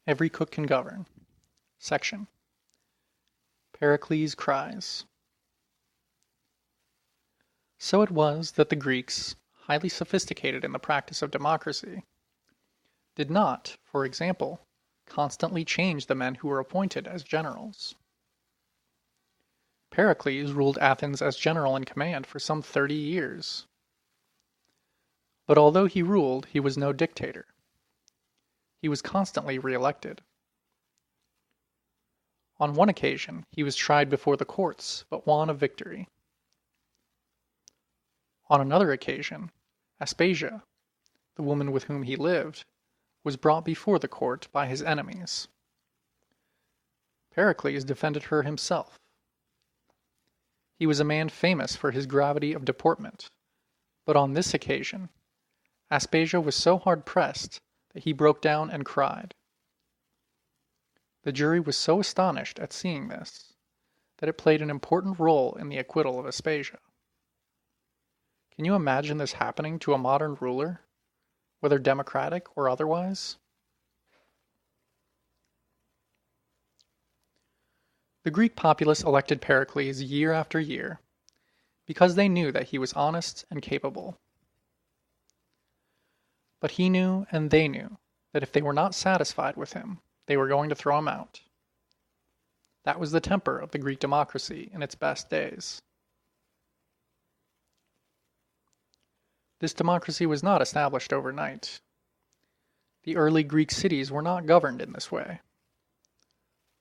Every cook can govern. Section. Pericles' Cries. So it was that the Greeks, highly sophisticated in the practice of democracy, did not, for example, constantly change the men who were appointed as generals. Pericles ruled Athens as general in command for some 30 years. But although he ruled, he was no dictator. He was constantly re-elected. On one occasion, he was tried before the courts, but won a victory. On another occasion, Aspasia, the woman with whom he lived, was brought before the court by his enemies. Pericles defended her himself. He was a man famous for his gravity of deportment, but on this occasion, Aspasia was so hard pressed that he broke down and cried. The jury was so astonished at seeing this that it played an important role in the acquittal of Aspasia. Can you imagine this happening to a modern ruler, whether democratic or otherwise? The Greek populace elected Pericles year after year because they knew that he was honest and capable. But he knew and they knew that if they were not satisfied with him, they were going to throw him out. That was the temper of the Greek democracy in its best days. This democracy was not established overnight. The early Greek cities were not governed in this way.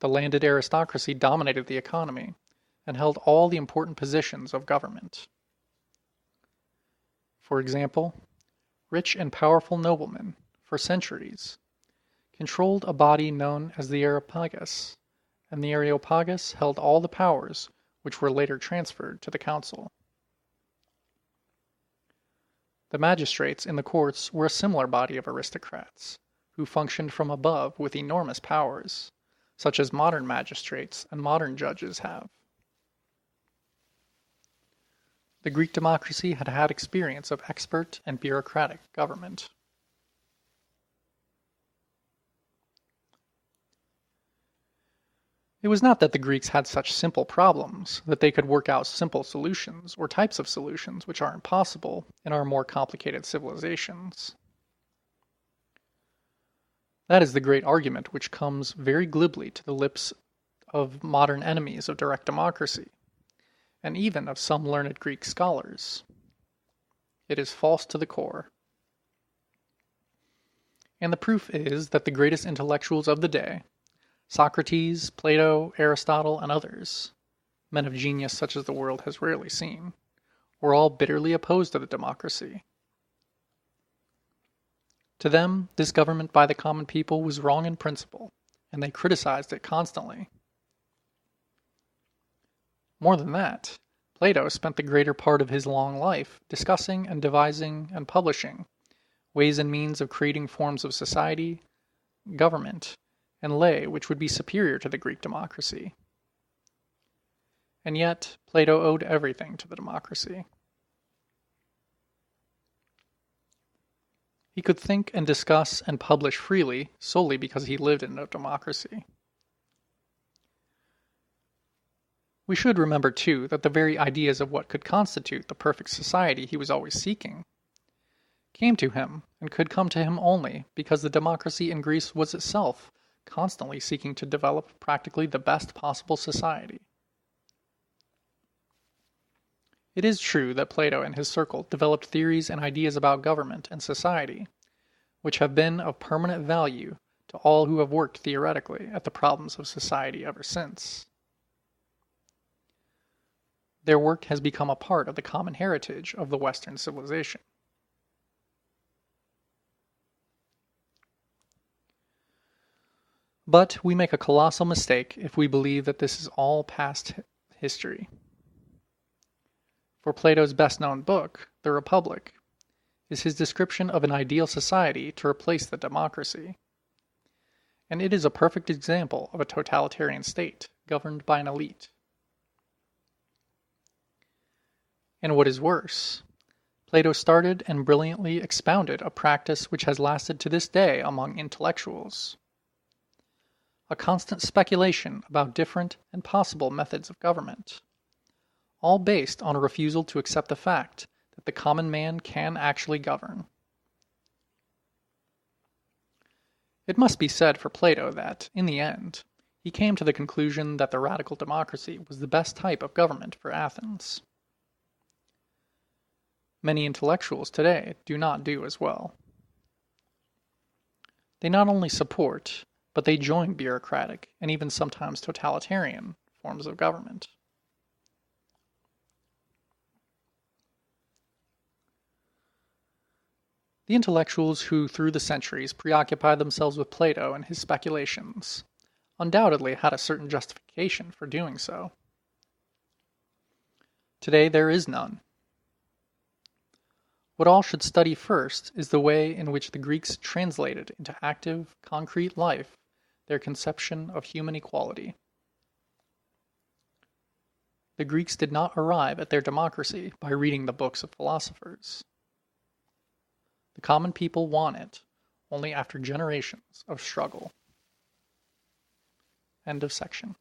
The landed aristocracy dominated the economy and held all the important positions of government. For example, rich and powerful noblemen, for centuries, controlled a body known as the Areopagus, and the Areopagus held all the powers which were later transferred to the council. The magistrates in the courts were a similar body of aristocrats, who functioned from above with enormous powers, such as modern magistrates and modern judges have. The Greek democracy had had experience of expert and bureaucratic government. It was not that the Greeks had such simple problems that they could work out simple solutions or types of solutions which are impossible in our more complicated civilizations. That is the great argument which comes very glibly to the lips of modern enemies of direct democracy, and even of some learned Greek scholars. It is false to the core. And the proof is that the greatest intellectuals of the day, Socrates, Plato, Aristotle, and others, men of genius such as the world has rarely seen, were all bitterly opposed to the democracy. To them, this government by the common people was wrong in principle, and they criticized it constantly. More than that, Plato spent the greater part of his long life discussing and devising and publishing ways and means of creating forms of society, government, and lay which would be superior to the Greek democracy. And yet, Plato owed everything to the democracy. He could think and discuss and publish freely solely because he lived in a democracy. We should remember, too, that the very ideas of what could constitute the perfect society he was always seeking came to him and could come to him only because the democracy in Greece was itself constantly seeking to develop practically the best possible society. It is true that Plato and his circle developed theories and ideas about government and society, which have been of permanent value to all who have worked theoretically at the problems of society ever since. Their work has become a part of the common heritage of the Western civilization. But we make a colossal mistake if we believe that this is all past history. For Plato's best-known book, The Republic, is his description of an ideal society to replace the democracy. And it is a perfect example of a totalitarian state governed by an elite. And what is worse, Plato started and brilliantly expounded a practice which has lasted to this day among intellectuals. a constant speculation about different and possible methods of government, all based on a refusal to accept the fact that the common man can actually govern. It must be said for Plato that, in the end, he came to the conclusion that the radical democracy was the best type of government for Athens. Many intellectuals today do not do as well. They not only support, but they join bureaucratic and even sometimes totalitarian forms of government. The intellectuals who through the centuries preoccupied themselves with Plato and his speculations undoubtedly had a certain justification for doing so. Today there is none. What all should study first is the way in which the Greeks translated into active, concrete life their conception of human equality. The Greeks did not arrive at their democracy by reading the books of philosophers. The common people won it only after generations of struggle. End of section.